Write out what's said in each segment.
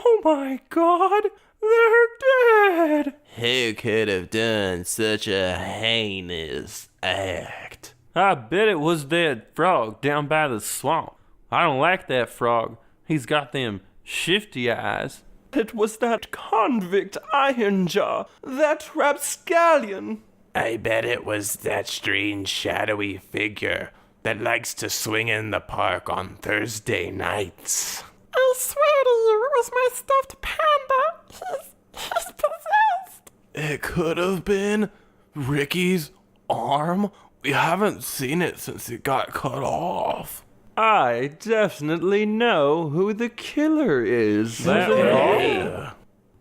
Oh my God, they're dead! Who could have done such a heinous act? I bet it was that frog down by the swamp. I don't like that frog. He's got them shifty eyes. It was that convict Ironjaw, that rapscallion. I bet it was that strange shadowy figure that likes to swing in the park on Thursday nights. I swear to you, it was my stuffed panda. He's possessed. It could have been Ricky's arm. We haven't seen it since it got cut off. I definitely know who the killer is.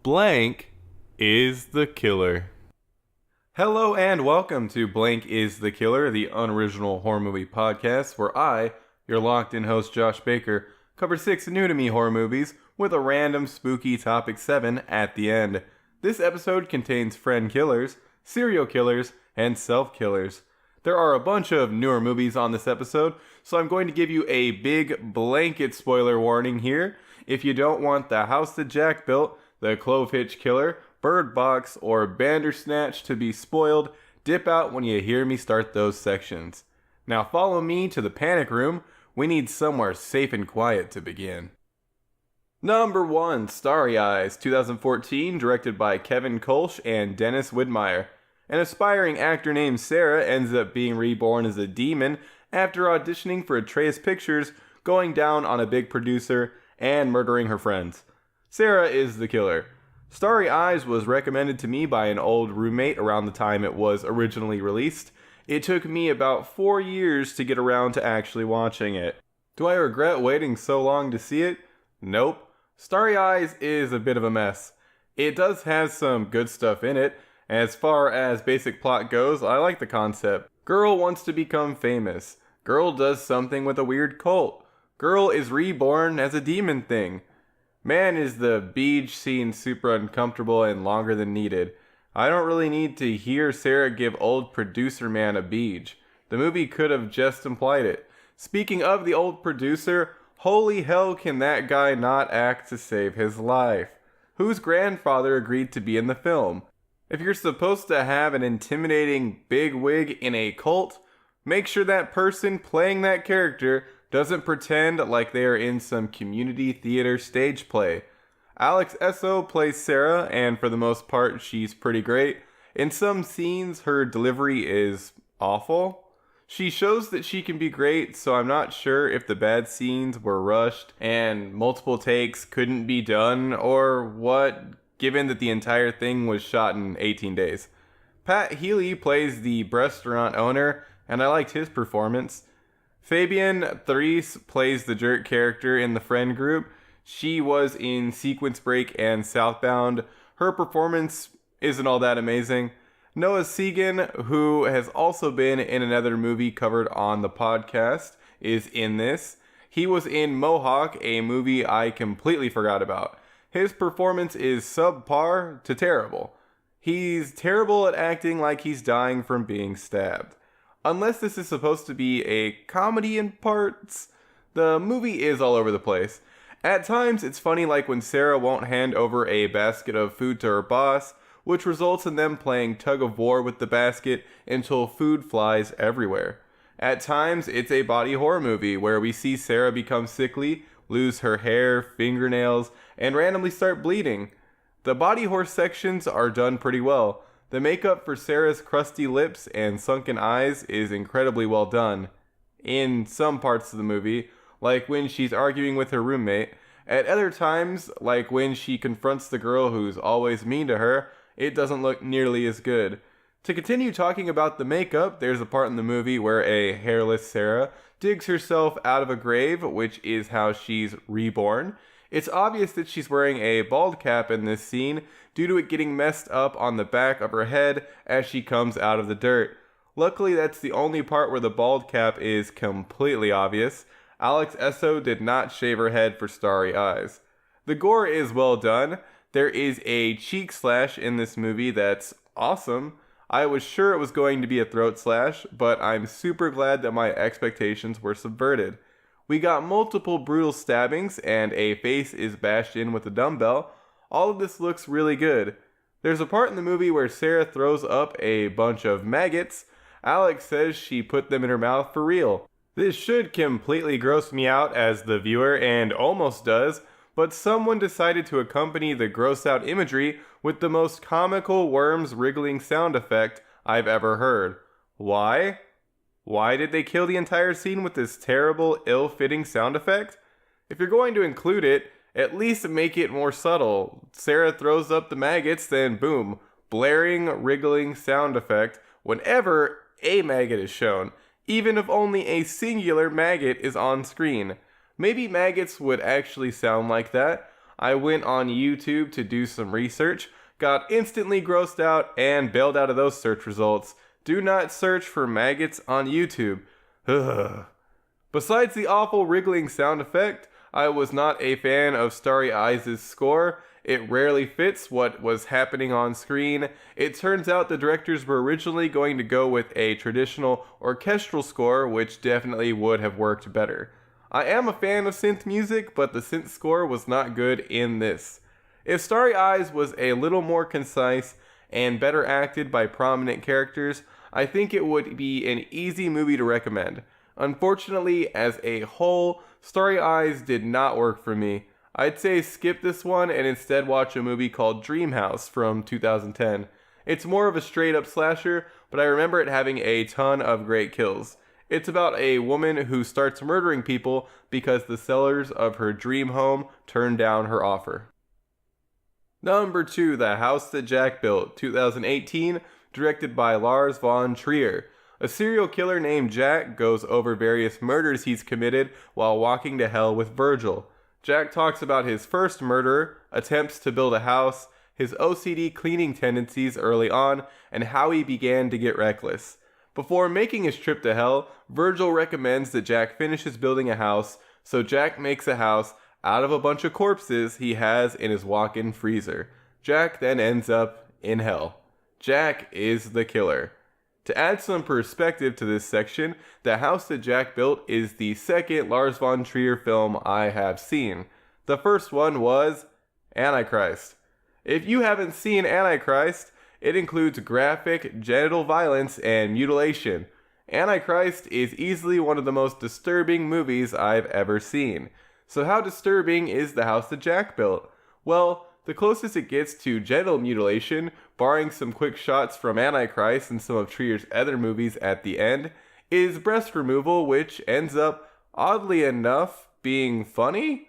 Blank is the killer. Hello and welcome to Blank is the Killer, the unoriginal horror movie podcast, where I, your locked-in host Josh Baker, cover 6 new-to-me horror movies with a random spooky topic 7 at the end. This episode contains friend killers, serial killers, and self-killers. There are a bunch of newer movies on this episode, so I'm going to give you a big blanket spoiler warning here. If you don't want The House That Jack Built, The Clovehitch Killer, Bird Box, or Bandersnatch to be spoiled, dip out when you hear me start those sections. Now follow me to the panic room. We need somewhere safe and quiet to begin. Number 1, Starry Eyes, 2014, directed by Kevin Kolsch and Dennis Widmyer. An aspiring actor named Sarah ends up being reborn as a demon after auditioning for Atreus Pictures, going down on a big producer, and murdering her friends. Sarah is the killer. Starry Eyes was recommended to me by an old roommate around the time it was originally released. It took me about 4 years to get around to actually watching it. Do I regret waiting so long to see it? Nope. Starry Eyes is a bit of a mess. It does have some good stuff in it. As far as basic plot goes, I like the concept. Girl wants to become famous. Girl does something with a weird cult. Girl is reborn as a demon thing. Man, is the beach scene super uncomfortable and longer than needed. I don't really need to hear Sarah give old producer man a beach. The movie could have just implied it. Speaking of the old producer, holy hell can that guy not act to save his life? Whose grandfather agreed to be in the film? If you're supposed to have an intimidating big wig in a cult, make sure that person playing that character doesn't pretend like they are in some community theater stage play. Álex plays Sarah, and for the most part, she's pretty great. In some scenes, her delivery is awful. She shows that she can be great, so I'm not sure if the bad scenes were rushed and multiple takes couldn't be done, or what, given that the entire thing was shot in 18 days. Pat Healy plays the restaurant owner, and I liked his performance. Fabienne Thries plays the jerk character in the friend group. She was in Sequence Break and Southbound. Her performance isn't all that amazing. Noah Segan, who has also been in another movie covered on the podcast, is in this. He was in Mohawk, a movie I completely forgot about. His performance is subpar to terrible. He's terrible at acting like he's dying from being stabbed. Unless this is supposed to be a comedy in parts, the movie is all over the place. At times, it's funny, like when Sarah won't hand over a basket of food to her boss, which results in them playing tug of war with the basket until food flies everywhere. At times, it's a body horror movie where we see Sarah become sickly, lose her hair, fingernails, and randomly start bleeding. The body horror sections are done pretty well. The makeup for Sarah's crusty lips and sunken eyes is incredibly well done. In some parts of the movie, like when she's arguing with her roommate. At other times, like when she confronts the girl who's always mean to her, it doesn't look nearly as good. To continue talking about the makeup, there's a part in the movie where a hairless Sarah digs herself out of a grave, which is how she's reborn. It's obvious that she's wearing a bald cap in this scene due to it getting messed up on the back of her head as she comes out of the dirt. Luckily, that's the only part where the bald cap is completely obvious. Álex did not shave her head for Starry Eyes. The gore is well done. There is a cheek slash in this movie that's awesome. I was sure it was going to be a throat slash, but I'm super glad that my expectations were subverted. We got multiple brutal stabbings, and a face is bashed in with a dumbbell. All of this looks really good. There's a part in the movie where Sarah throws up a bunch of maggots. Álex says she put them in her mouth for real. This should completely gross me out as the viewer, and almost does, but someone decided to accompany the gross out imagery with the most comical worms wriggling sound effect I've ever heard. Why? Why did they kill the entire scene with this terrible, ill-fitting sound effect? If you're going to include it, at least make it more subtle. Sarah throws up the maggots, then boom, blaring, wriggling sound effect whenever a maggot is shown, even if only a singular maggot is on screen. Maybe maggots would actually sound like that. I went on YouTube to do some research, got instantly grossed out, and bailed out of those search results. Do not search for maggots on YouTube. Ugh. Besides the awful wriggling sound effect, I was not a fan of Starry Eyes' score. It rarely fits what was happening on screen. It turns out the directors were originally going to go with a traditional orchestral score, which definitely would have worked better. I am a fan of synth music, but the synth score was not good in this. If Starry Eyes was a little more concise and better acted by prominent characters, I think it would be an easy movie to recommend. Unfortunately, as a whole, Starry Eyes did not work for me. I'd say skip this one and instead watch a movie called Dream House from 2010. It's more of a straight up slasher, but I remember it having a ton of great kills. It's about a woman who starts murdering people because the sellers of her dream home turned down her offer. Number 2, The House That Jack Built, 2018, directed by Lars von Trier. A serial killer named Jack goes over various murders he's committed while walking to hell with Virgil. Jack talks about his first murder, attempts to build a house, his OCD cleaning tendencies early on, and how he began to get reckless. Before making his trip to hell, Virgil recommends that Jack finishes building a house, so Jack makes a house out of a bunch of corpses he has in his walk-in freezer. Jack then ends up in hell. Jack is the killer. To add some perspective to this section, The House That Jack Built is the second Lars von Trier film I have seen. The first one was Antichrist. If you haven't seen Antichrist, it includes graphic genital violence and mutilation. Antichrist is easily one of the most disturbing movies I've ever seen. So how disturbing is The House That Jack Built? Well, the closest it gets to genital mutilation, barring some quick shots from Antichrist and some of Trier's other movies at the end, is breast removal, which ends up, oddly enough, being funny?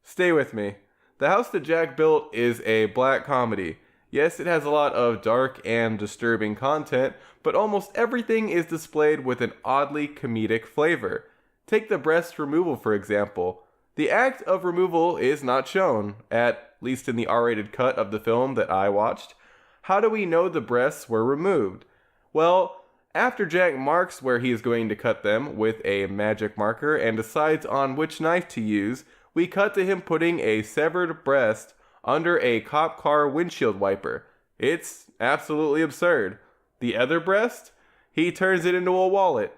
Stay with me. The House That Jack Built is a black comedy. Yes, it has a lot of dark and disturbing content, but almost everything is displayed with an oddly comedic flavor. Take the breast removal, for example. The act of removal is not shown, at least in the R-rated cut of the film that I watched. How do we know the breasts were removed? Well, after Jack marks where he is going to cut them with a magic marker and decides on which knife to use, we cut to him putting a severed breast under a cop car windshield wiper. It's absolutely absurd. The other breast? He turns it into a wallet.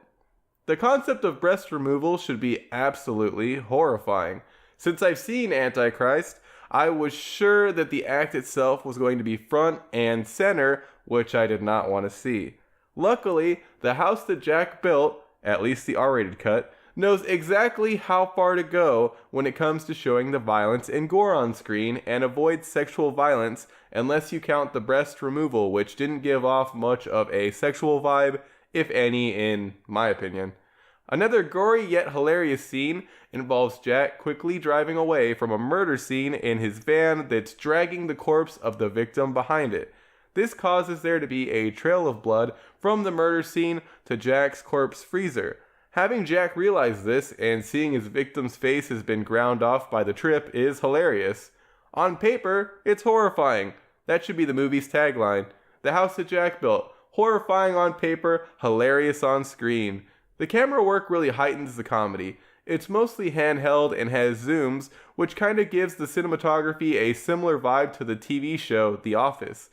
The concept of breast removal should be absolutely horrifying. Since I've seen Antichrist, I was sure that the act itself was going to be front and center, which I did not want to see. Luckily, The House That Jack Built, at least the R-rated cut, knows exactly how far to go when it comes to showing the violence and gore on screen and avoids sexual violence unless you count the breast removal, which didn't give off much of a sexual vibe, if any, in my opinion. Another gory yet hilarious scene involves Jack quickly driving away from a murder scene in his van that's dragging the corpse of the victim behind it. This causes there to be a trail of blood from the murder scene to Jack's corpse freezer. Having Jack realize this and seeing his victim's face has been ground off by the trip is hilarious. On paper, it's horrifying. That should be the movie's tagline. The House That Jack Built. Horrifying on paper, hilarious on screen. The camera work really heightens the comedy. It's mostly handheld and has zooms, which kind of gives the cinematography a similar vibe to the TV show The Office.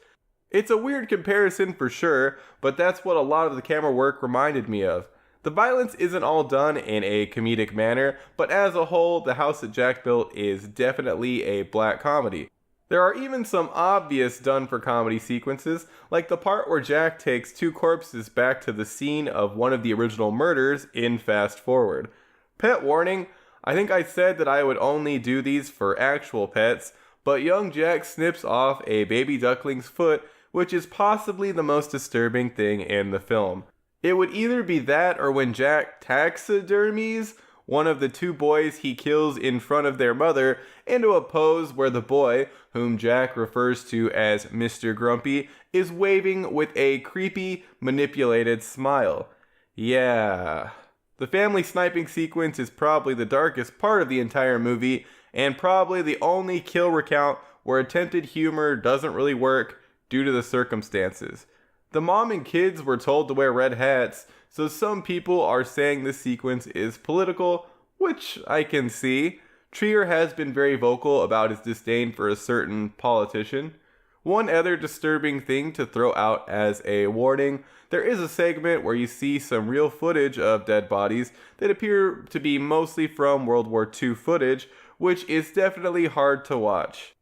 It's a weird comparison for sure, but that's what a lot of the camera work reminded me of. The violence isn't all done in a comedic manner, but as a whole, The House That Jack Built is definitely a black comedy. There are even some obvious done-for-comedy sequences, like the part where Jack takes two corpses back to the scene of one of the original murders in Fast Forward. Pet warning, I think I said that I would only do these for actual pets, but young Jack snips off a baby duckling's foot, which is possibly the most disturbing thing in the film. It would either be that or when Jack taxidermies one of the two boys he kills in front of their mother into a pose where the boy, whom Jack refers to as Mr. Grumpy, is waving with a creepy, manipulated smile. Yeah. The family sniping sequence is probably the darkest part of the entire movie, and probably the only kill recount where attempted humor doesn't really work due to the circumstances. The mom and kids were told to wear red hats, so some people are saying this sequence is political, which I can see. Trier has been very vocal about his disdain for a certain politician. One other disturbing thing to throw out as a warning, there is a segment where you see some real footage of dead bodies that appear to be mostly from World War II footage, which is definitely hard to watch.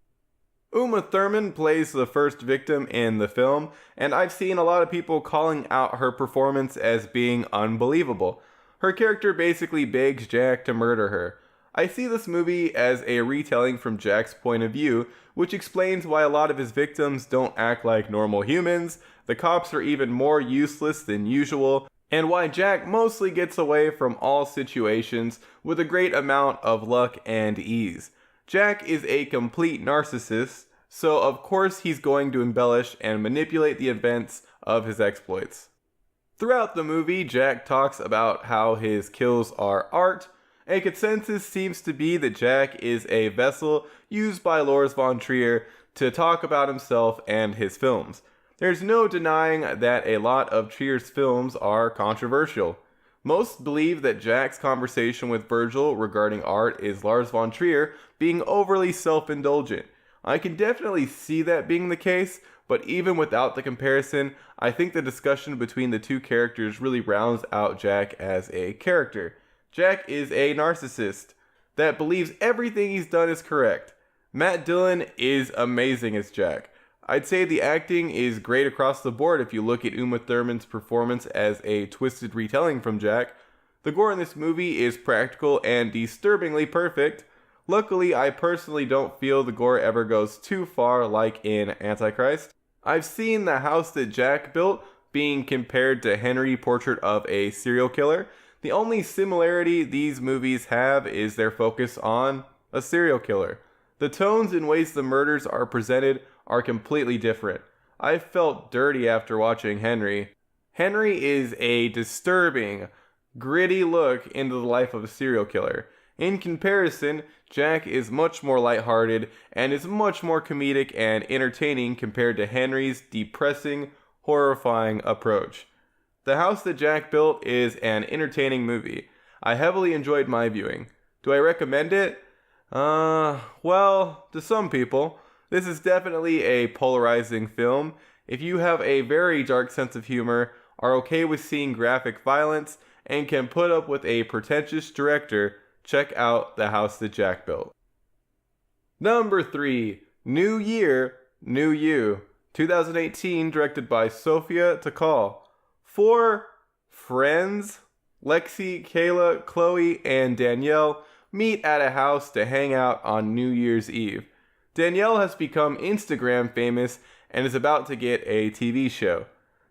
Uma Thurman plays the first victim in the film, and I've seen a lot of people calling out her performance as being unbelievable. Her character basically begs Jack to murder her. I see this movie as a retelling from Jack's point of view, which explains why a lot of his victims don't act like normal humans, the cops are even more useless than usual, and why Jack mostly gets away from all situations with a great amount of luck and ease. Jack is a complete narcissist, so of course he's going to embellish and manipulate the events of his exploits. Throughout the movie, Jack talks about how his kills are art. A consensus seems to be that Jack is a vessel used by Lars von Trier to talk about himself and his films. There's no denying that a lot of Trier's films are controversial. Most believe that Jack's conversation with Virgil regarding art is Lars von Trier being overly self-indulgent. I can definitely see that being the case, but even without the comparison, I think the discussion between the two characters really rounds out Jack as a character. Jack is a narcissist that believes everything he's done is correct. Matt Dillon is amazing as Jack. I'd say the acting is great across the board if you look at Uma Thurman's performance as a twisted retelling from Jack. The gore in this movie is practical and disturbingly perfect. Luckily, I personally don't feel the gore ever goes too far like in Antichrist. I've seen The House That Jack Built being compared to Henry, Portrait of a Serial Killer. The only similarity these movies have is their focus on a serial killer. The tones and ways the murders are presented are completely different. I felt dirty after watching Henry. Henry is a disturbing, gritty look into the life of a serial killer. In comparison, Jack is much more lighthearted and is much more comedic and entertaining compared to Henry's depressing, horrifying approach. The House That Jack Built is an entertaining movie. I heavily enjoyed my viewing. Do I recommend it? Well, to some people. This is definitely a polarizing film. If you have a very dark sense of humor, are okay with seeing graphic violence, and can put up with a pretentious director, check out The House That Jack Built. Number 3, New Year, New You, 2018, directed by Sophia Takal. 4 friends, Lexi, Kayla, Chloe, and Danielle, meet at a house to hang out on New Year's Eve. Danielle has become Instagram famous and is about to get a TV show.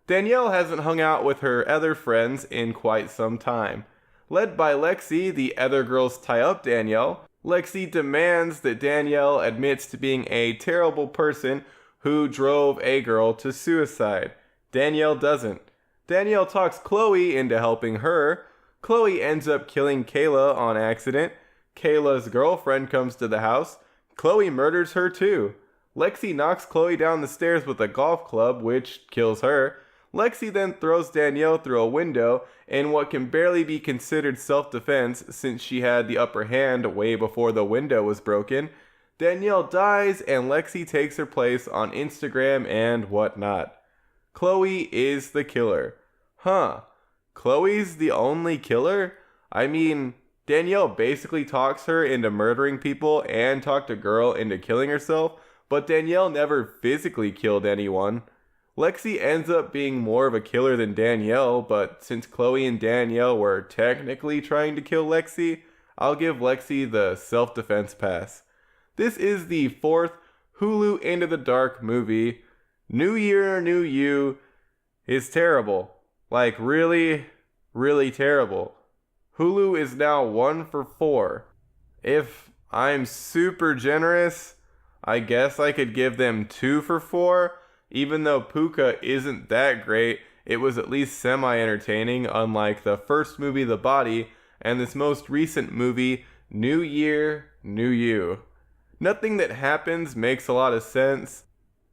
Danielle hasn't hung out with her other friends in quite some time. Led by Lexi, the other girls tie up Danielle. Lexi demands that Danielle admits to being a terrible person who drove a girl to suicide. Danielle doesn't. Danielle talks Chloe into helping her. Chloe ends up killing Kayla on accident. Kayla's girlfriend comes to the house. Chloe murders her too. Lexi knocks Chloe down the stairs with a golf club, which kills her. Lexi then throws Danielle through a window in what can barely be considered self-defense since she had the upper hand way before the window was broken. Danielle dies and Lexi takes her place on Instagram and whatnot. Chloe is the killer. Chloe's the only killer? I mean, Danielle basically talks her into murdering people and talked a girl into killing herself, but Danielle never physically killed anyone. Lexi ends up being more of a killer than Danielle, but since Chloe and Danielle were technically trying to kill Lexi, I'll give Lexi the self-defense pass. This is the 4th Hulu Into the Dark movie. New Year, New You is terrible. Like, really, really terrible. Hulu is now 1 for 4. If I'm super generous, I guess I could give them 2 for 4. Even though Puka isn't that great, it was at least semi-entertaining, unlike the first movie, The Body, and this most recent movie, New Year, New You. Nothing that happens makes a lot of sense.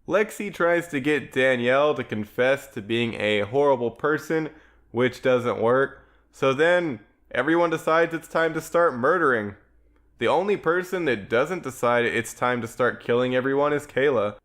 Lexi tries to get Danielle to confess to being a horrible person, which doesn't work. So then, everyone decides it's time to start murdering. The only person that doesn't decide it's time to start killing everyone is Kayla.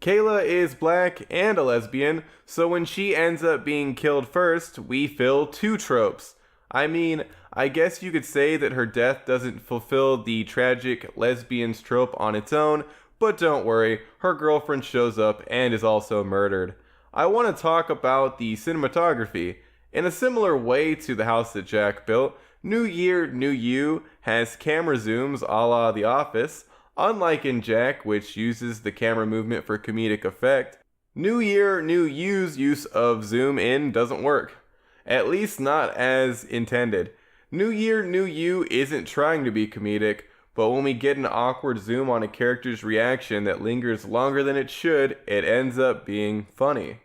Kayla is black and a lesbian, so when she ends up being killed first, we fill 2 tropes. I mean, I guess you could say that her death doesn't fulfill the tragic lesbians trope on its own, but don't worry, her girlfriend shows up and is also murdered. I want to talk about the cinematography. In a similar way to the house that Jack built, New Year, New You has camera zooms a la The Office. Unlike in Jack, which uses the camera movement for comedic effect, New Year, New You's use of zoom in doesn't work. At least not as intended. New Year, New You isn't trying to be comedic, but when we get an awkward zoom on a character's reaction that lingers longer than it should, it ends up being funny.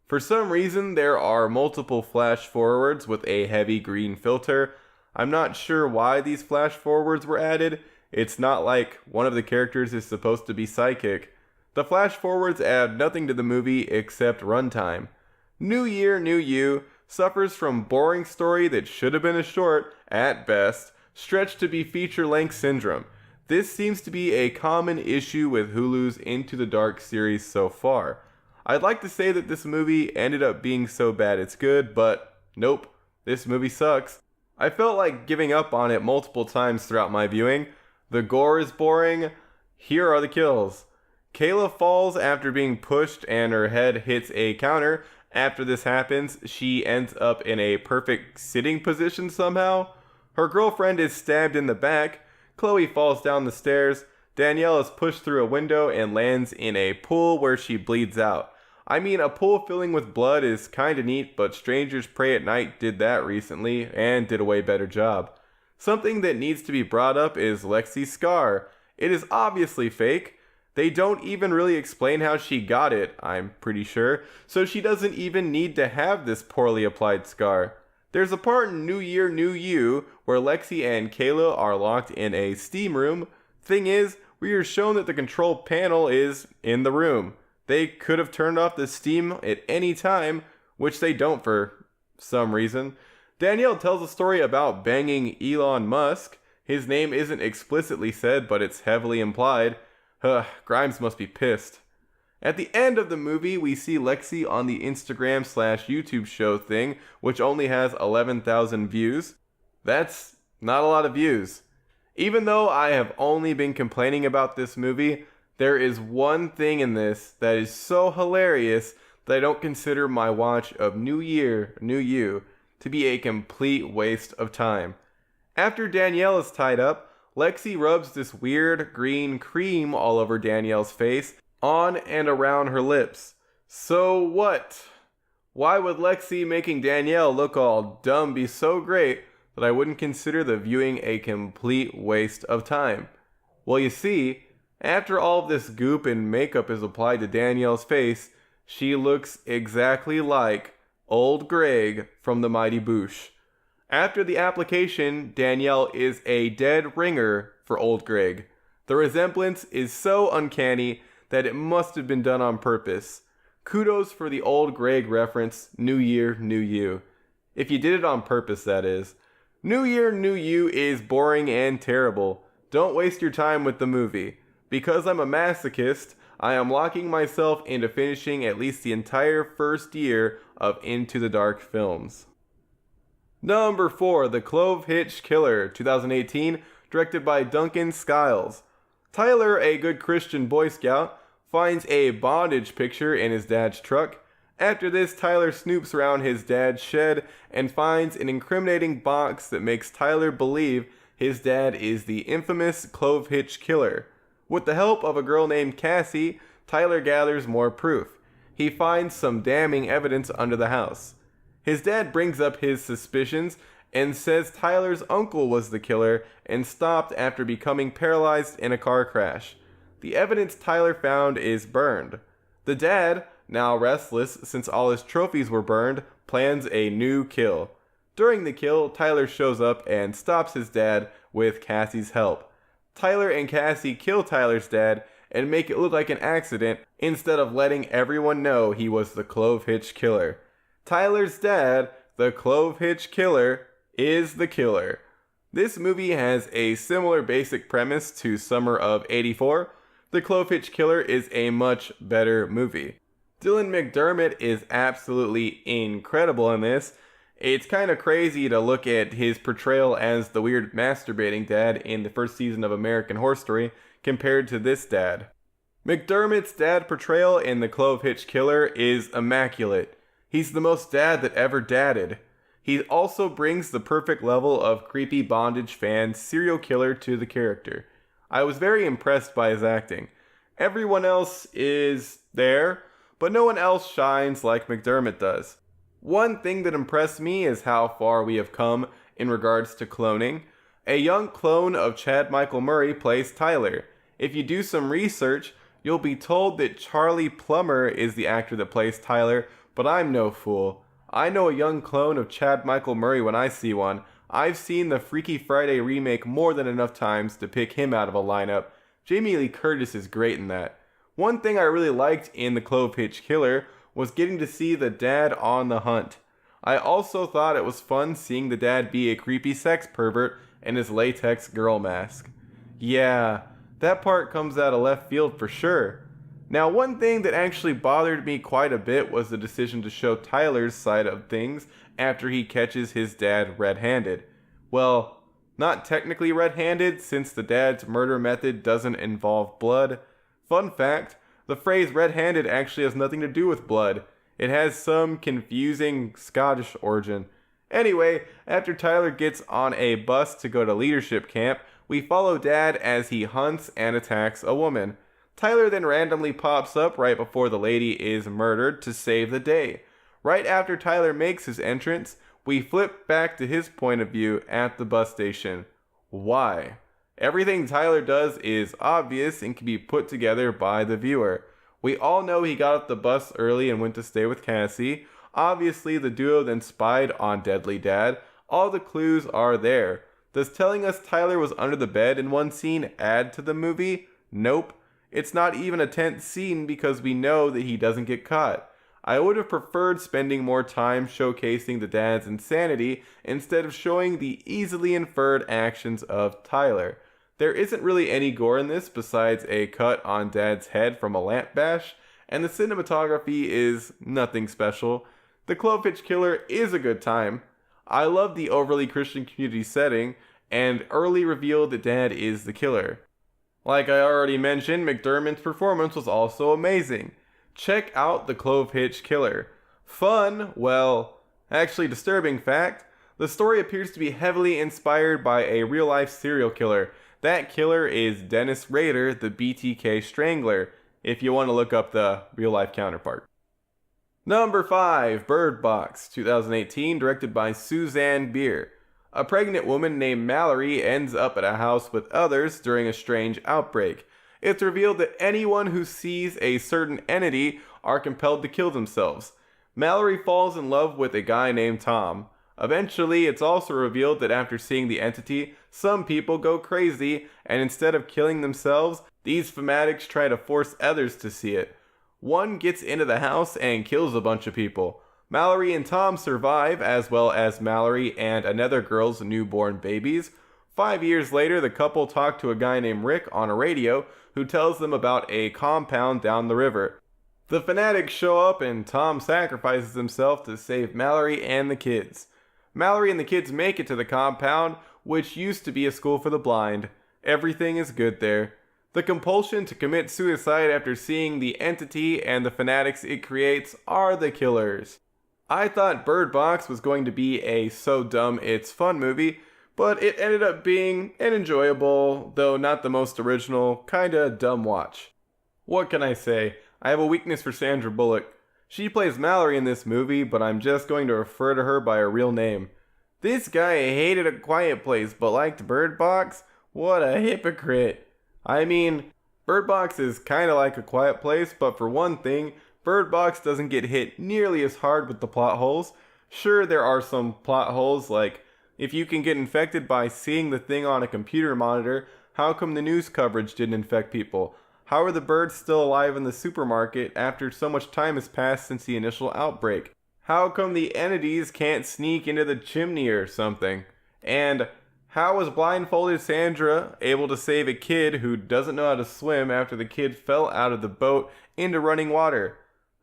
For some reason, there are multiple flash forwards with a heavy green filter. I'm not sure why these flash forwards were added. It's not like one of the characters is supposed to be psychic. The flash forwards add nothing to the movie except runtime. New Year, New You suffers from boring story that should have been a short, at best, stretched to be feature-length syndrome. This seems to be a common issue with Hulu's Into the Dark series so far. I'd like to say that this movie ended up being so bad it's good, but nope, this movie sucks. I felt like giving up on it multiple times throughout my viewing. The gore is boring. Here are the kills. Kayla falls after being pushed and her head hits a counter. After this happens, she ends up in a perfect sitting position somehow. Her girlfriend is stabbed in the back. Chloe falls down the stairs. Danielle is pushed through a window and lands in a pool where she bleeds out. I mean, a pool filling with blood is kinda neat, but Strangers Pray at Night did that recently and did a way better job. Something that needs to be brought up is Lexi's scar. It is obviously fake. They don't even really explain how she got it, I'm pretty sure, so she doesn't even need to have this poorly applied scar. There's a part in New Year, New You where Lexi and Kayla are locked in a steam room. Thing is, we are shown that the control panel is in the room. They could have turned off the steam at any time, which they don't for some reason. Danielle tells a story about banging Elon Musk. His name isn't explicitly said, but it's heavily implied. Grimes must be pissed. At the end of the movie, we see Lexi on the Instagram/YouTube show thing, which only has 11,000 views. That's not a lot of views. Even though I have only been complaining about this movie, there is one thing in this that is so hilarious that I don't consider my watch of New Year, New You to be a complete waste of time. After Danielle is tied up, Lexi rubs this weird green cream all over Danielle's face, on and around her lips. So what? Why would Lexi making Danielle look all dumb be so great that I wouldn't consider the viewing a complete waste of time? Well, you see, after all of this goop and makeup is applied to Danielle's face, she looks exactly like Old Greg from The Mighty Boosh. After the application, Danielle is a dead ringer for Old Greg. The resemblance is so uncanny that it must have been done on purpose. Kudos for the Old Greg reference, New Year, New You. If you did it on purpose, that is. New Year, New You is boring and terrible. Don't waste your time with the movie. Because I'm a masochist, I am locking myself into finishing at least the entire first year of Into the Dark films. Number 4, The Clovehitch Killer, 2018, directed by Duncan, Skiles. Tyler, a good Christian Boy Scout, finds a bondage picture in his dad's truck. After this, Tyler snoops around his dad's shed and finds an incriminating box that makes Tyler believe his dad is the infamous Clovehitch Killer. With the help of a girl named Cassie, Tyler gathers more proof. He finds some damning evidence under the house. His dad brings up his suspicions and says Tyler's uncle was the killer and stopped after becoming paralyzed in a car crash. The evidence Tyler found is burned. The dad, now restless since all his trophies were burned, plans a new kill. During the kill, Tyler shows up and stops his dad with Cassie's help. Tyler and Cassie kill Tyler's dad and make it look like an accident instead of letting everyone know he was the Clovehitch Killer. Tyler's dad, the Clovehitch Killer, is the killer. This movie has a similar basic premise to Summer of '84. The Clovehitch Killer is a much better movie. Dylan McDermott is absolutely incredible in this. It's kind of crazy to look at his portrayal as the weird masturbating dad in the first season of American Horror Story compared to this dad. McDermott's dad portrayal in The Clovehitch Killer is immaculate. He's the most dad that ever dadded. He also brings the perfect level of creepy bondage fan serial killer to the character. I was very impressed by his acting. Everyone else is there, but no one else shines like McDermott does. One thing that impressed me is how far we have come in regards to cloning. A young clone of Chad Michael Murray plays Tyler. If you do some research, you'll be told that Charlie Plummer is the actor that plays Tyler, but I'm no fool. I know a young clone of Chad Michael Murray when I see one. I've seen the Freaky Friday remake more than enough times to pick him out of a lineup. Jamie Lee Curtis is great in that. One thing I really liked in The Clovehitch Killer was getting to see the dad on the hunt. I also thought it was fun seeing the dad be a creepy sex pervert in his latex girl mask. Yeah, that part comes out of left field for sure. Now, one thing that actually bothered me quite a bit was the decision to show Tyler's side of things after he catches his dad red-handed. Well, not technically red-handed since the dad's murder method doesn't involve blood. Fun fact, the phrase red-handed actually has nothing to do with blood. It has some confusing Scottish origin. Anyway, after Tyler gets on a bus to go to leadership camp, we follow Dad as he hunts and attacks a woman. Tyler then randomly pops up right before the lady is murdered to save the day. Right after Tyler makes his entrance, we flip back to his point of view at the bus station. Why? Everything Tyler does is obvious and can be put together by the viewer. We all know he got off the bus early and went to stay with Cassie. Obviously, the duo then spied on Deadly Dad. All the clues are there. Does telling us Tyler was under the bed in one scene add to the movie? Nope. It's not even a tense scene because we know that he doesn't get caught. I would have preferred spending more time showcasing the dad's insanity instead of showing the easily inferred actions of Tyler. There isn't really any gore in this besides a cut on Dad's head from a lamp bash, and the cinematography is nothing special. The Clovehitch Killer is a good time. I love the overly Christian community setting, and early revealed that Dad is the killer. Like I already mentioned, McDermott's performance was also amazing. Check out The Clovehitch Killer. Fun, well, actually disturbing fact, the story appears to be heavily inspired by a real-life serial killer. That killer is Dennis Rader, the BTK Strangler, if you want to look up the real-life counterpart. Number 5, Bird Box, 2018, directed by Susanne Bier. A pregnant woman named Mallory ends up at a house with others during a strange outbreak. It's revealed that anyone who sees a certain entity are compelled to kill themselves. Mallory falls in love with a guy named Tom. Eventually, it's also revealed that after seeing the entity, some people go crazy, and instead of killing themselves, these fanatics try to force others to see it. One gets into the house and kills a bunch of people. Mallory and Tom survive, as well as Mallory and another girl's newborn babies. 5 years later, the couple talk to a guy named Rick on a radio who tells them about a compound down the river. The fanatics show up and Tom sacrifices himself to save Mallory and the kids. Mallory and the kids make it to the compound, which used to be a school for the blind. Everything is good there. The compulsion to commit suicide after seeing the entity and the fanatics it creates are the killers. I thought Bird Box was going to be a so dumb it's fun movie, but it ended up being an enjoyable, though not the most original, kinda dumb watch. What can I say? I have a weakness for Sandra Bullock. She plays Mallory in this movie, but I'm just going to refer to her by her real name. This guy hated A Quiet Place but liked Bird Box? What a hypocrite. I mean, Bird Box is kinda like A Quiet Place, but for one thing, Bird Box doesn't get hit nearly as hard with the plot holes. Sure, there are some plot holes, like, if you can get infected by seeing the thing on a computer monitor, how come the news coverage didn't infect people? How are the birds still alive in the supermarket after so much time has passed since the initial outbreak? How come the entities can't sneak into the chimney or something? And how was blindfolded Sandra able to save a kid who doesn't know how to swim after the kid fell out of the boat into running water?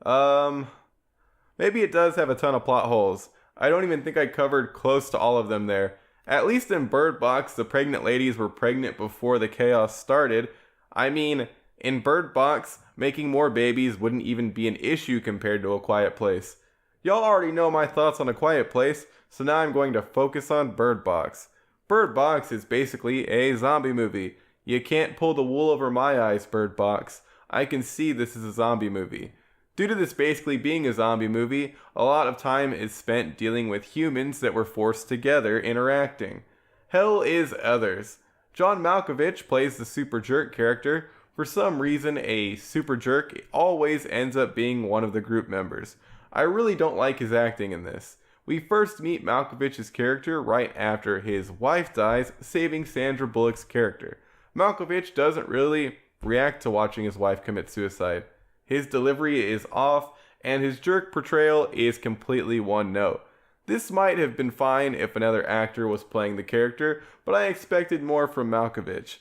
Maybe it does have a ton of plot holes. I don't even think I covered close to all of them there. At least in Bird Box, the pregnant ladies were pregnant before the chaos started. I mean, in Bird Box, making more babies wouldn't even be an issue compared to A Quiet Place. Y'all already know my thoughts on A Quiet Place, so now I'm going to focus on Bird Box. Bird Box is basically a zombie movie. You can't pull the wool over my eyes, Bird Box. I can see this is a zombie movie. Due to this basically being a zombie movie, a lot of time is spent dealing with humans that were forced together interacting. Hell is others. John Malkovich plays the super jerk character. For some reason, a super jerk always ends up being one of the group members. I really don't like his acting in this. We first meet Malkovich's character right after his wife dies, saving Sandra Bullock's character. Malkovich doesn't really react to watching his wife commit suicide. His delivery is off, and his jerk portrayal is completely one note. This might have been fine if another actor was playing the character, but I expected more from Malkovich.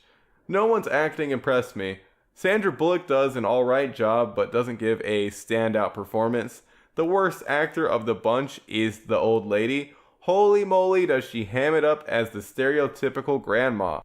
No one's acting impressed me. Sandra Bullock does an alright job, but doesn't give a standout performance. The worst actor of the bunch is the old lady. Holy moly, does she ham it up as the stereotypical grandma.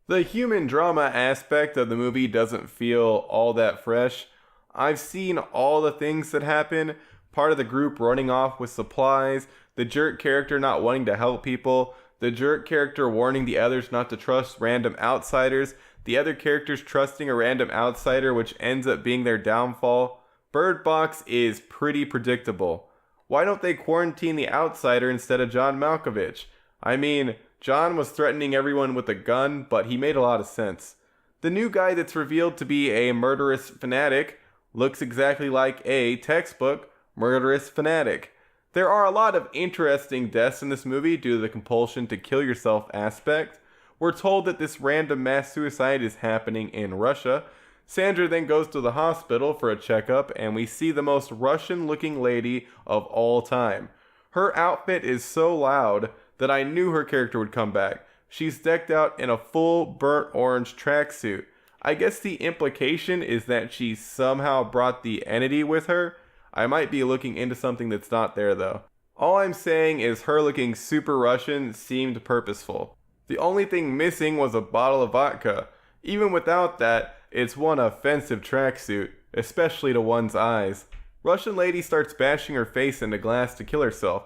The human drama aspect of the movie doesn't feel all that fresh. I've seen all the things that happen, part of the group running off with supplies, the jerk character not wanting to help people, the jerk character warning the others not to trust random outsiders, the other characters trusting a random outsider which ends up being their downfall. Bird Box is pretty predictable. Why don't they quarantine the outsider instead of John Malkovich? I mean, John was threatening everyone with a gun, but he made a lot of sense. The new guy that's revealed to be a murderous fanatic looks exactly like a textbook murderous fanatic. There are a lot of interesting deaths in this movie due to the compulsion to kill yourself aspect. We're told that this random mass suicide is happening in Russia. Sandra then goes to the hospital for a checkup, and we see the most Russian-looking lady of all time. Her outfit is so loud that I knew her character would come back. She's decked out in a full burnt orange tracksuit. I guess the implication is that she somehow brought the entity with her. I might be looking into something that's not there though. All I'm saying is her looking super Russian seemed purposeful. The only thing missing was a bottle of vodka. Even without that, it's one offensive tracksuit, especially to one's eyes. Russian lady starts bashing her face into glass to kill herself.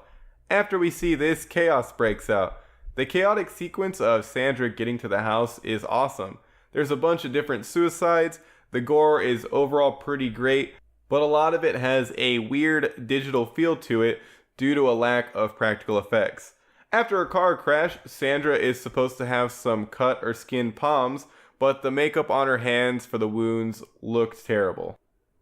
After we see this, chaos breaks out. The chaotic sequence of Sandra getting to the house is awesome. There's a bunch of different suicides. The gore is overall pretty great, but a lot of it has a weird digital feel to it due to a lack of practical effects. After a car crash, Sandra is supposed to have some cut or skinned palms, but the makeup on her hands for the wounds looked terrible.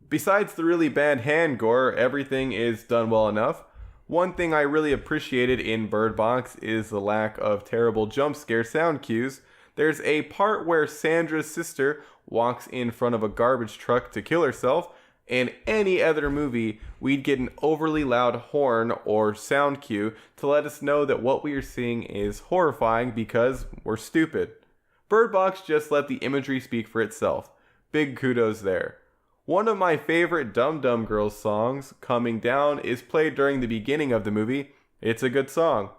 Besides the really bad hand gore, everything is done well enough. One thing I really appreciated in Bird Box is the lack of terrible jump scare sound cues. There's a part where Sandra's sister walks in front of a garbage truck to kill herself. In any other movie, we'd get an overly loud horn or sound cue to let us know that what we are seeing is horrifying because we're stupid. Bird Box just let the imagery speak for itself. Big kudos there. One of my favorite Dum Dum Girls songs, Coming Down, is played during the beginning of the movie. It's a good song.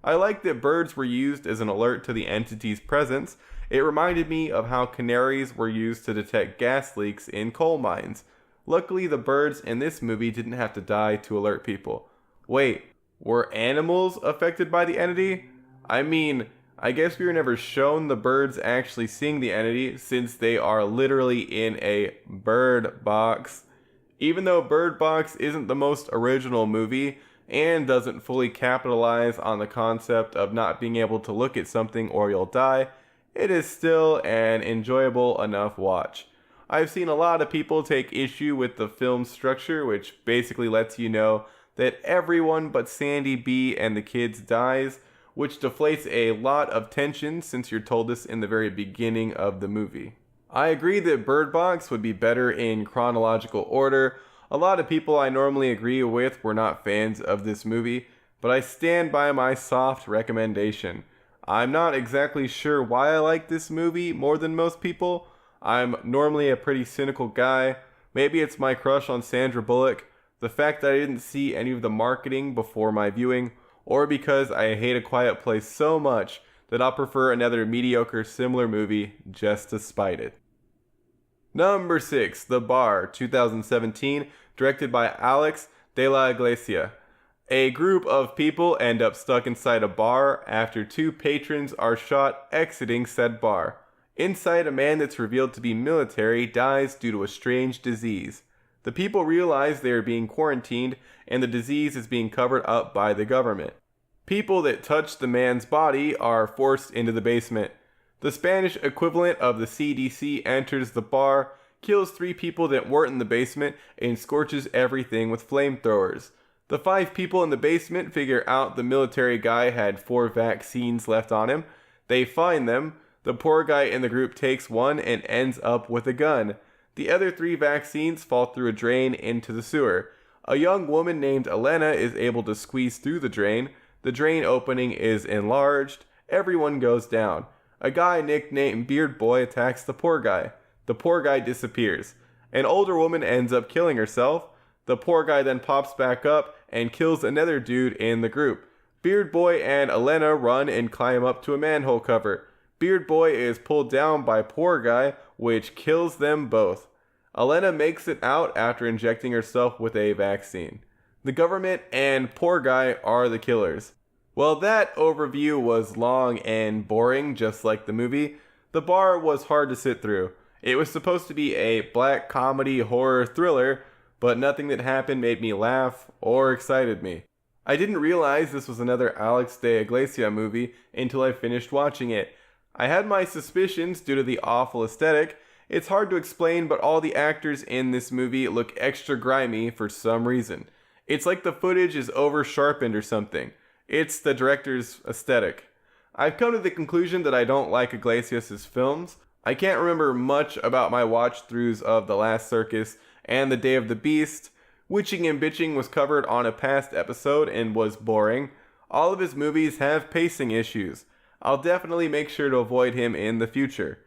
I like that birds were used as an alert to the entity's presence. It reminded me of how canaries were used to detect gas leaks in coal mines. Luckily, the birds in this movie didn't have to die to alert people. Wait, were animals affected by the entity? I mean, I guess we were never shown the birds actually seeing the entity since they are literally in a bird box. Even though Bird Box isn't the most original movie and doesn't fully capitalize on the concept of not being able to look at something or you'll die, it is still an enjoyable enough watch. I've seen a lot of people take issue with the film's structure, which basically lets you know that everyone but Sandy B and the kids dies, which deflates a lot of tension since you're told this in the very beginning of the movie. I agree that Bird Box would be better in chronological order. A lot of people I normally agree with were not fans of this movie, but I stand by my soft recommendation. I'm not exactly sure why I like this movie more than most people. I'm normally a pretty cynical guy. Maybe it's my crush on Sandra Bullock, the fact that I didn't see any of the marketing before my viewing, or because I hate A Quiet Place so much that I'll prefer another mediocre similar movie just to spite it. Number 6, The Bar, 2017, directed by Álex de la Iglesia. A group of people end up stuck inside a bar after 2 patrons are shot exiting said bar. Inside, a man that's revealed to be military dies due to a strange disease. The people realize they are being quarantined and the disease is being covered up by the government. People that touch the man's body are forced into the basement. The Spanish equivalent of the CDC enters the bar, kills 3 people that weren't in the basement, and scorches everything with flamethrowers. The 5 people in the basement figure out the military guy had 4 vaccines left on him. They find them. The poor guy in the group takes one and ends up with a gun. The other 3 vaccines fall through a drain into the sewer. A young woman named Elena is able to squeeze through the drain. The drain opening is enlarged. Everyone goes down. A guy nicknamed Beard Boy attacks the poor guy. The poor guy disappears. An older woman ends up killing herself. The poor guy then pops back up and kills another dude in the group. Beard Boy and Elena run and climb up to a manhole cover. Beard Boy is pulled down by poor guy, which kills them both. Elena makes it out after injecting herself with a vaccine. The government and poor guy are the killers. Well, that overview was long and boring, just like the movie. The Bar was hard to sit through. It was supposed to be a black comedy horror thriller, but nothing that happened made me laugh or excited me. I didn't realize this was another Álex de Iglesia movie until I finished watching it. I had my suspicions due to the awful aesthetic. It's hard to explain, but all the actors in this movie look extra grimy for some reason. It's like the footage is over-sharpened or something. It's the director's aesthetic. I've come to the conclusion that I don't like Iglesias' films. I can't remember much about my watch-throughs of The Last Circus and The Day of the Beast. Witching and Bitching was covered on a past episode and was boring. All of his movies have pacing issues. I'll definitely make sure to avoid him in the future.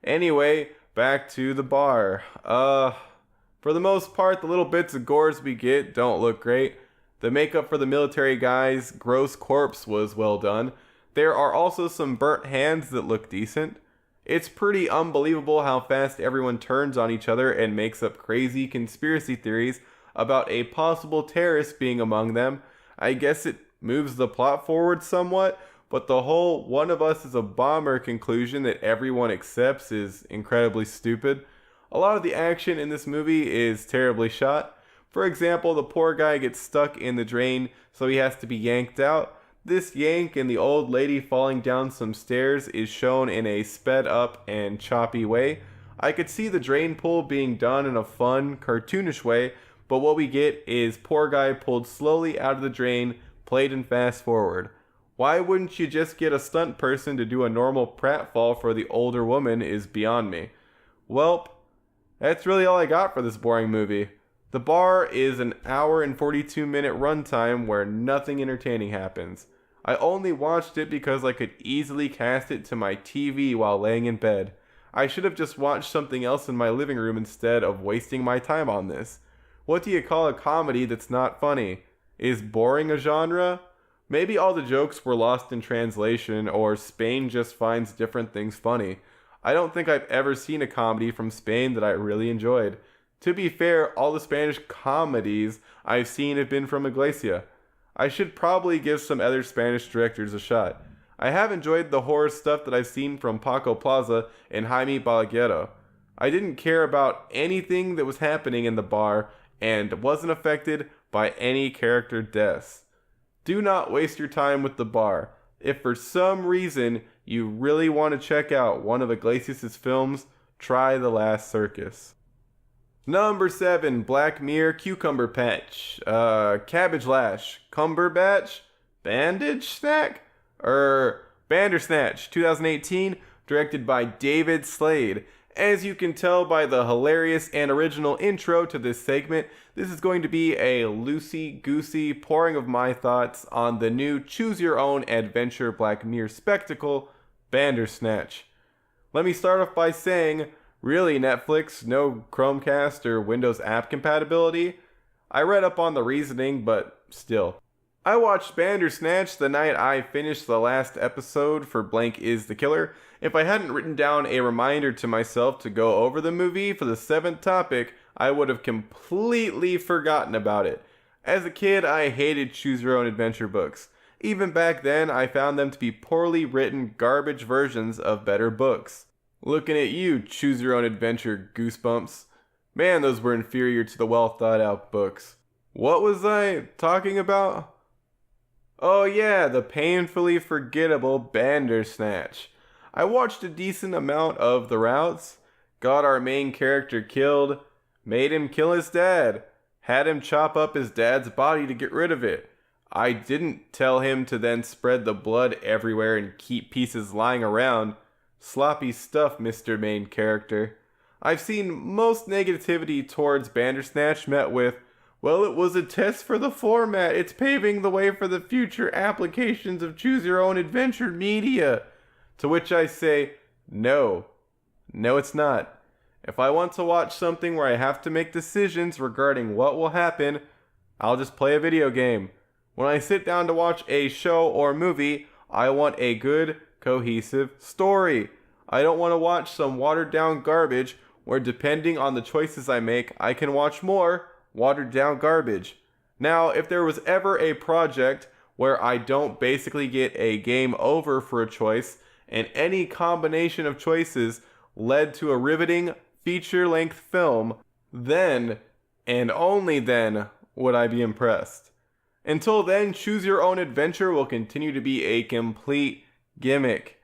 Anyway, back to The Bar. For the most part, the little bits of gores we get don't look great. The makeup for the military guy's gross corpse was well done. There are also some burnt hands that look decent. It's pretty unbelievable how fast everyone turns on each other and makes up crazy conspiracy theories about a possible terrorist being among them. I guess it moves the plot forward somewhat, but the whole one of us is a bomber conclusion that everyone accepts is incredibly stupid. A lot of the action in this movie is terribly shot. For example, the poor guy gets stuck in the drain, so he has to be yanked out. This yank and the old lady falling down some stairs is shown in a sped up and choppy way. I could see the drain pull being done in a fun, cartoonish way, but what we get is poor guy pulled slowly out of the drain, played in fast forward. Why wouldn't you just get a stunt person to do a normal pratfall for the older woman is beyond me. Welp, that's really all I got for this boring movie. The Bar is an hour and 42-minute runtime where nothing entertaining happens. I only watched it because I could easily cast it to my TV while laying in bed. I should have just watched something else in my living room instead of wasting my time on this. What do you call a comedy that's not funny? Is boring a genre? Maybe all the jokes were lost in translation, or Spain just finds different things funny. I don't think I've ever seen a comedy from Spain that I really enjoyed. To be fair, all the Spanish comedies I've seen have been from Iglesia. I should probably give some other Spanish directors a shot. I have enjoyed the horror stuff that I've seen from Paco Plaza and Jaime Balaguero. I didn't care about anything that was happening in the bar and wasn't affected by any character deaths. Do not waste your time with the bar. If for some reason you really want to check out one of Iglesias' films, try The Last Circus. Number 7, Black Mirror Cucumber Patch. Cabbage Lash. Cumberbatch? Bandage Snack? Bandersnatch, 2018, directed by David Slade. As you can tell by the hilarious and original intro to this segment, this is going to be a loosey-goosey pouring of my thoughts on the new choose-your-own-adventure Black Mirror spectacle, Bandersnatch. Let me start off by saying, really Netflix, no Chromecast or Windows app compatibility? I read up on the reasoning, but still. I watched Bandersnatch the night I finished the last episode for Blank is the Killer. If I hadn't written down a reminder to myself to go over the movie for the 7th topic, I would have completely forgotten about it. As a kid, I hated choose-your-own-adventure books. Even back then, I found them to be poorly written garbage versions of better books. Looking at you, choose-your-own-adventure goosebumps. Man, those were inferior to the well-thought-out books. What was I talking about? Oh yeah, the painfully forgettable Bandersnatch. I watched a decent amount of the routes, got our main character killed, made him kill his dad, had him chop up his dad's body to get rid of it. I didn't tell him to then spread the blood everywhere and keep pieces lying around. Sloppy stuff, Mr. Main Character. I've seen most negativity towards Bandersnatch met with, well, it was a test for the format. It's paving the way for the future applications of choose-your-own-adventure media. To which I say, no. No, it's not. If I want to watch something where I have to make decisions regarding what will happen, I'll just play a video game. When I sit down to watch a show or movie, I want a good, cohesive story. I don't want to watch some watered-down garbage where, depending on the choices I make, I can watch more watered down garbage. Now, if there was ever a project where I don't basically get a game over for a choice, and any combination of choices led to a riveting feature-length film, then, and only then, would I be impressed. Until then, Choose Your Own Adventure will continue to be a complete gimmick.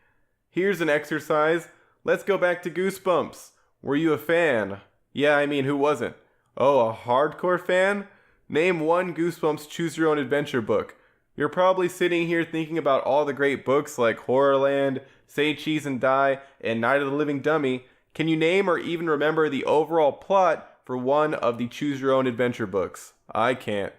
Here's an exercise. Let's go back to Goosebumps. Were you a fan? Yeah, I mean, who wasn't? Oh, a hardcore fan? Name one Goosebumps Choose Your Own Adventure book. You're probably sitting here thinking about all the great books like Horrorland, Say Cheese and Die, and Night of the Living Dummy. Can you name or even remember the overall plot for one of the Choose Your Own Adventure books? I can't.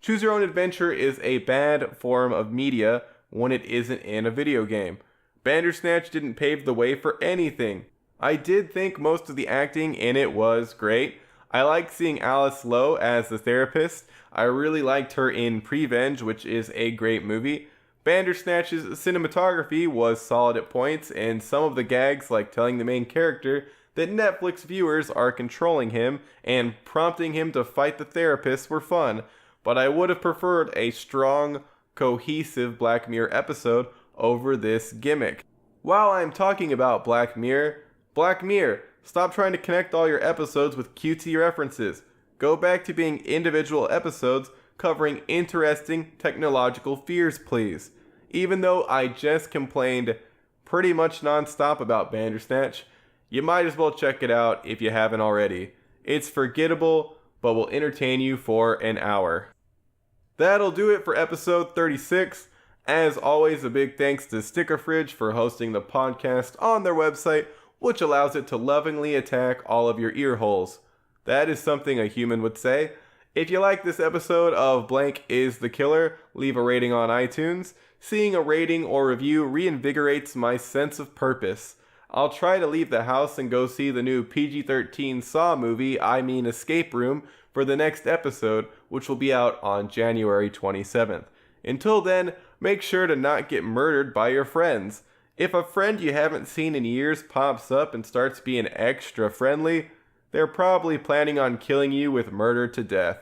Choose Your Own Adventure is a bad form of media when it isn't in a video game. Bandersnatch didn't pave the way for anything. I did think most of the acting in it was great. I liked seeing Alice Lowe as the therapist. I really liked her in Prevenge, which is a great movie. Bandersnatch's cinematography was solid at points, and some of the gags, like telling the main character that Netflix viewers are controlling him and prompting him to fight the therapist, were fun. But I would have preferred a strong, cohesive Black Mirror episode over this gimmick. While I'm talking about Black Mirror, stop trying to connect all your episodes with cutesy references. Go back to being individual episodes covering interesting technological fears, please. Even though I just complained pretty much nonstop about Bandersnatch, you might as well check it out if you haven't already. It's forgettable, but will entertain you for an hour. That'll do it for episode 36. As always, a big thanks to Sticker Fridge for hosting the podcast on their website, which allows it to lovingly attack all of your ear holes. That is something a human would say. If you like this episode of Blank is the Killer, leave a rating on iTunes. Seeing a rating or review reinvigorates my sense of purpose. I'll try to leave the house and go see the new PG-13 Saw movie, Escape Room, for the next episode, which will be out on January 27th. Until then, make sure to not get murdered by your friends. If a friend you haven't seen in years pops up and starts being extra friendly, they're probably planning on killing you with murder to death.